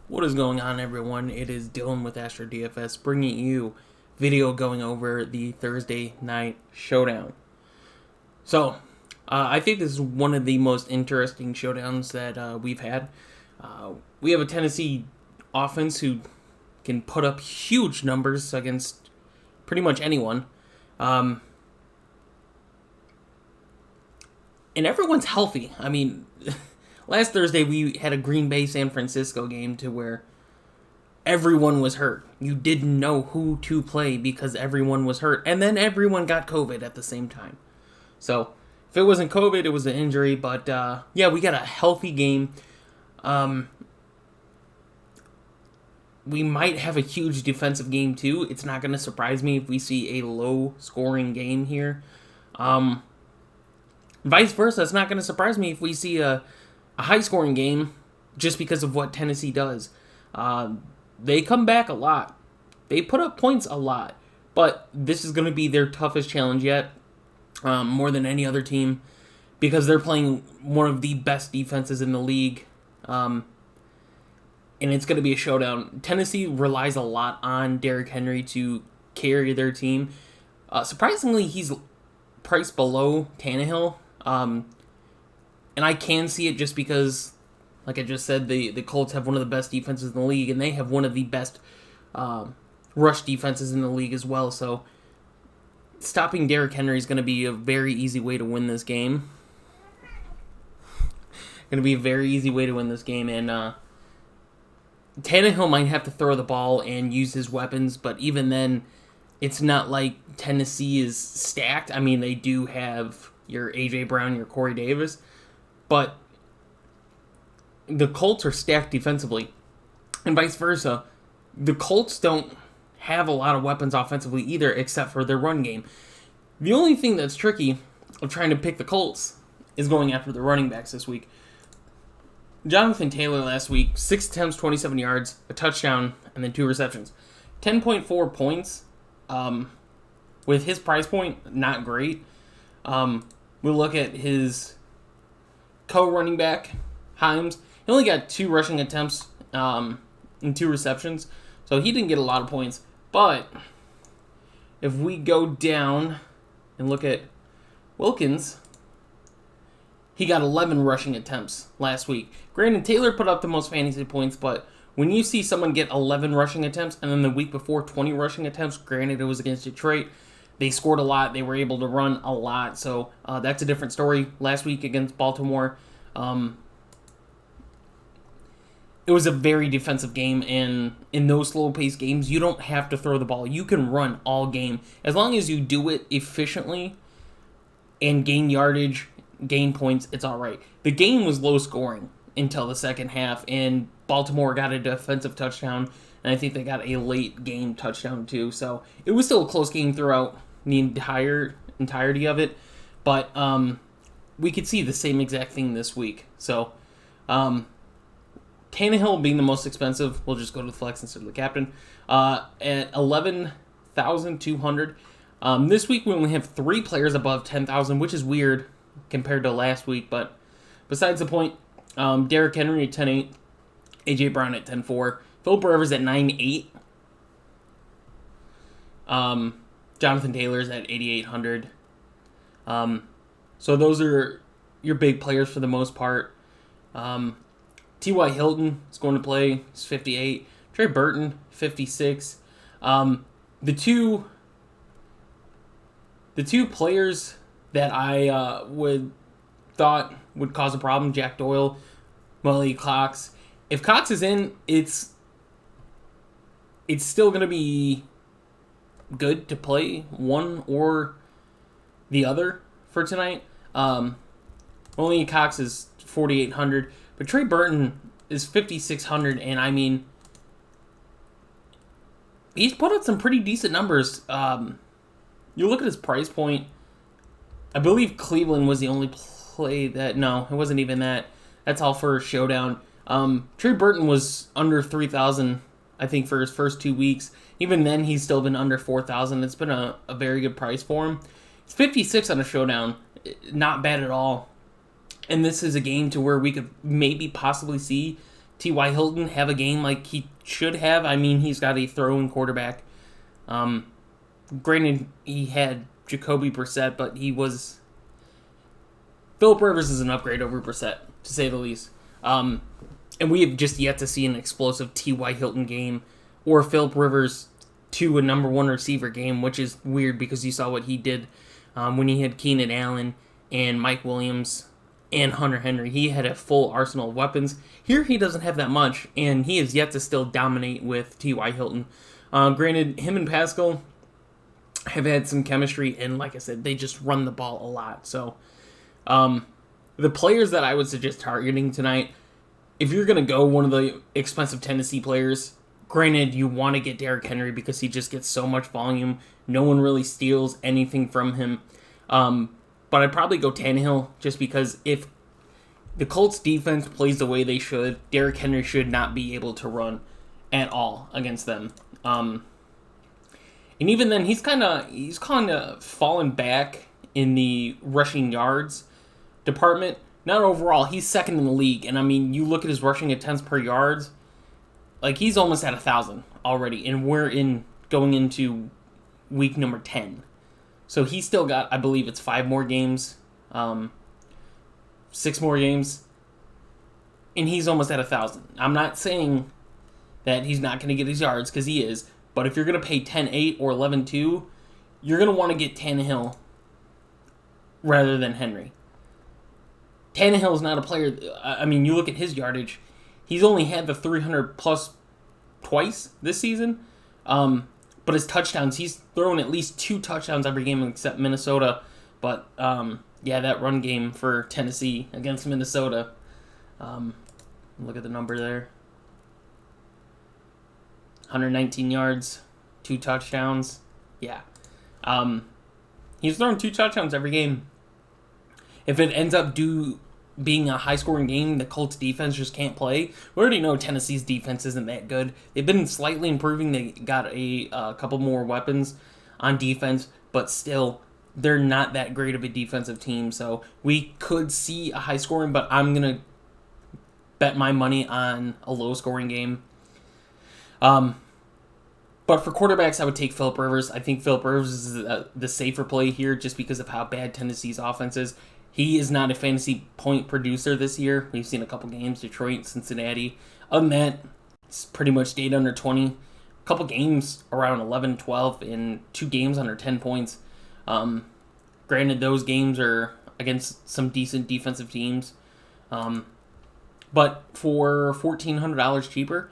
What is going on, everyone? It is Dylan with DFS bringing you video going over the Thursday night showdown. So, I think this is one of the most interesting showdowns that we've had. We have a Tennessee offense who can put up huge numbers against pretty much anyone. And everyone's healthy. I mean, last Thursday we had a Green Bay San Francisco game to where everyone was hurt. You didn't know who to play because everyone was hurt. And then everyone got COVID at the same time. So, if it wasn't COVID, it was an injury. But, yeah, we got a healthy game. We might have a huge defensive game, too. It's not going to surprise me if we see a low-scoring game here. Vice versa, it's not going to surprise me if we see a high-scoring game just because of what Tennessee does. They come back a lot. They put up points a lot. But this is going to be their toughest challenge yet, more than any other team, because they're playing one of the best defenses in the league. And it's going to be a showdown. Tennessee relies a lot on Derrick Henry to carry their team. Surprisingly, he's priced below Tannehill. And I can see it just because, like I just said, the Colts have one of the best defenses in the league, and they have one of the best rush defenses in the league as well. So stopping Derrick Henry is going to be a very easy way to win this game. And Tannehill might have to throw the ball and use his weapons, but even then, it's not like Tennessee is stacked. I mean, they do have your A.J. Brown, your Corey Davis, but the Colts are stacked defensively, and vice versa. The Colts don't have a lot of weapons offensively either, except for their run game. The only thing that's tricky of trying to pick the Colts is going after the running backs this week. Jonathan Taylor last week, 6 attempts, 27 yards, a touchdown, and then 2 receptions. 10.4 points. With his price point, not great. We'll look at his co-running back, Himes. He only got 2 rushing attempts and 2 receptions, so he didn't get a lot of points. But if we go down and look at Wilkins, he got 11 rushing attempts last week. Granted, Taylor put up the most fantasy points, but when you see someone get 11 rushing attempts and then the week before 20 rushing attempts, granted it was against Detroit, they scored a lot, they were able to run a lot, so that's a different story. Last week against Baltimore, it was a very defensive game, and in those slow-paced games, you don't have to throw the ball. You can run all game. As long as you do it efficiently and gain yardage, gain points, it's all right. The game was low-scoring until the second half, and Baltimore got a defensive touchdown, and I think they got a late-game touchdown too. So it was still a close game throughout the entirety of it, but we could see the same exact thing this week. So Tannehill being the most expensive, we'll just go to the flex instead of the captain, at 11,200. This week we only have 3 players above 10,000, which is weird compared to last week, but besides the point, Derrick Henry at 10.8, A.J. Brown at 10.4, Philip Rivers at 9.8, Jonathan Taylor's at 8,800. So those are your big players for the most part. T.Y. Hilton is going to play. He's 58. Trey Burton, 56. The two players that I thought would cause a problem, Jack Doyle, Molly Cox. If Cox is in, it's still going to be good to play one or the other for tonight. Molly Cox is 4,800, but Trey Burton is 5,600, and I mean, he's put up some pretty decent numbers. You look at his price point, I believe Cleveland was the only play that... No, it wasn't even that. That's all for Showdown. Trey Burton was under 3,000, I think, for his first 2 weeks. Even then, he's still been under 4,000. It's been a very good price for him. It's 56 on a Showdown. Not bad at all. And this is a game to where we could maybe possibly see T.Y. Hilton have a game like he should have. I mean, he's got a throwing quarterback. Granted, he had Jacoby Brissett, but Philip Rivers is an upgrade over Brissett, to say the least. And we have just yet to see an explosive T.Y. Hilton game or Philip Rivers to a number one receiver game, which is weird because you saw what he did when he had Keenan Allen and Mike Williams and Hunter Henry. He had a full arsenal of weapons. Here he doesn't have that much, and he is yet to still dominate with T.Y. Hilton. Granted, him and Pascal have had some chemistry, and like I said, they just run the ball a lot. So the players that I would suggest targeting tonight, if you're going to go one of the expensive Tennessee players, granted, you want to get Derrick Henry because he just gets so much volume. No one really steals anything from him. But I'd probably go Tannehill just because if the Colts defense plays the way they should, Derrick Henry should not be able to run at all against them. And even then, he's kind of fallen back in the rushing yards department. Not overall, he's second in the league. And I mean, you look at his rushing attempts per yards, like he's almost at 1,000 already, and we're going into week number 10. So he's still got, I believe it's 5 more games, 6 more games, and he's almost at 1,000. I'm not saying that he's not going to get his yards, because he is, but if you're going to pay 10-8 or 11-2, you're going to want to get Tannehill rather than Henry. Tannehill is not a player, I mean, you look at his yardage, he's only had the 300-plus twice this season, but his touchdowns, he's thrown at least 2 touchdowns every game except Minnesota. But, that run game for Tennessee against Minnesota. Look at the number there. 119 yards, 2 touchdowns. Yeah. He's thrown 2 touchdowns every game. If it ends up being a high-scoring game, the Colts defense just can't play. We already know Tennessee's defense isn't that good. They've been slightly improving. They got a couple more weapons on defense, but still, they're not that great of a defensive team. So we could see a high-scoring, but I'm going to bet my money on a low-scoring game. But for quarterbacks, I would take Philip Rivers. I think Philip Rivers is the safer play here just because of how bad Tennessee's offense is. He is not a fantasy point producer this year. We've seen a couple games, Detroit, Cincinnati. Other than that, it's pretty much stayed under 20. A couple games around 11, 12, and 2 games under 10 points. Granted, those games are against some decent defensive teams. But for $1,400 cheaper,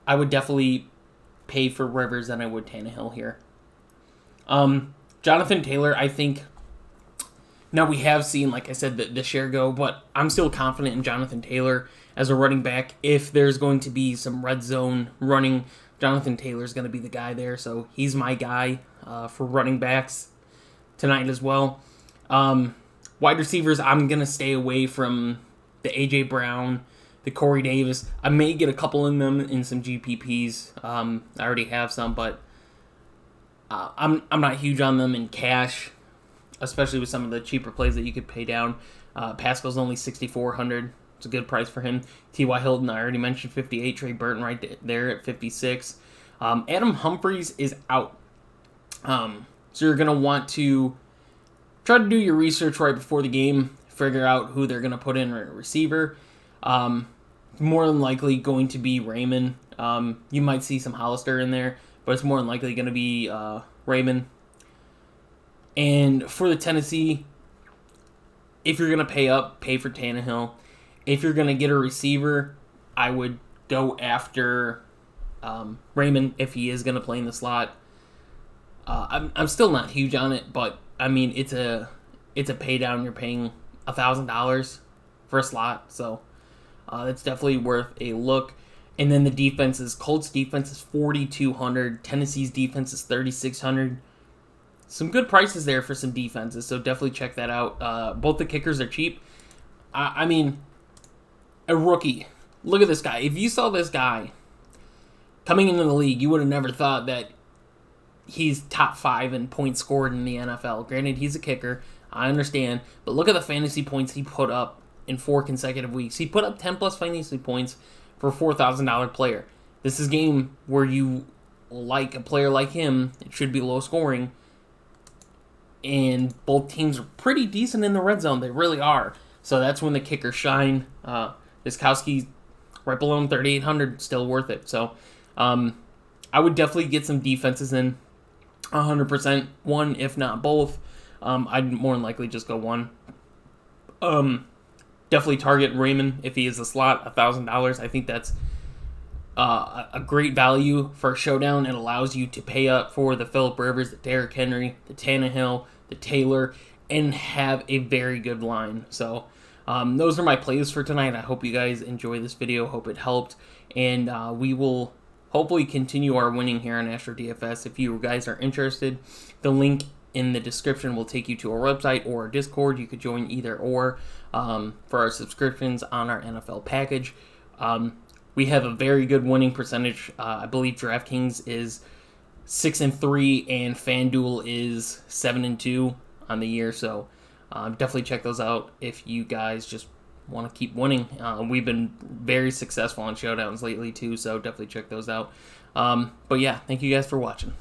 I would definitely pay for Rivers than I would Tannehill here. Jonathan Taylor, I think... Now, we have seen, like I said, the share go, but I'm still confident in Jonathan Taylor as a running back. If there's going to be some red zone running, Jonathan Taylor's going to be the guy there, so he's my guy for running backs tonight as well. Wide receivers, I'm going to stay away from the A.J. Brown, the Corey Davis. I may get a couple in them in some GPPs. I already have some, but I'm not huge on them in cash, especially with some of the cheaper plays that you could pay down. Pascal's only $6,400. It's a good price for him. T.Y. Hilton, I already mentioned 58. Trey Burton right there at 56. Adam Humphries is out. So you're going to want to try to do your research right before the game. Figure out who they're going to put in a receiver. More than likely going to be Raymond. You might see some Hollister in there, but it's more than likely going to be Raymond. And for the Tennessee, if you're going to pay up, pay for Tannehill. If you're going to get a receiver, I would go after Raymond if he is going to play in the slot. I'm still not huge on it, but I mean it's a pay down. You're paying $1,000 for a slot, so that's definitely worth a look. And then the defenses, Colts defense is $4,200. Tennessee's defense is $3,600. Some good prices there for some defenses, so definitely check that out. Both the kickers are cheap. I mean, a rookie. Look at this guy. If you saw this guy coming into the league, you would have never thought that he's top 5 in points scored in the NFL. Granted, he's a kicker. I understand. But look at the fantasy points he put up in 4 consecutive weeks. He put up 10-plus fantasy points for a $4,000 player. This is a game where you like a player like him. It should be low scoring. And both teams are pretty decent in the red zone. They really are. So that's when the kickers shine. Viskowski's right below him, 3,800, still worth it. So I would definitely get some defenses in 100%, one, if not both. I'd more than likely just go one. Definitely target Raymond if he is a slot, $1,000. I think that's a great value for Showdown. It allows you to pay up for the Phillip Rivers, the Derrick Henry, the Tannehill, the Taylor, and have a very good line. So those are my plays for tonight. I hope you guys enjoy this video. Hope it helped. And we will hopefully continue our winning here on Astro DFS. If you guys are interested, the link in the description will take you to our website or our Discord. You could join either or for our subscriptions on our NFL package. We have a very good winning percentage. I believe DraftKings is 6-3 and FanDuel is 7-2 on the year. So definitely check those out if you guys just want to keep winning. We've been very successful on Showdowns lately too, so definitely check those out. But yeah, thank you guys for watching.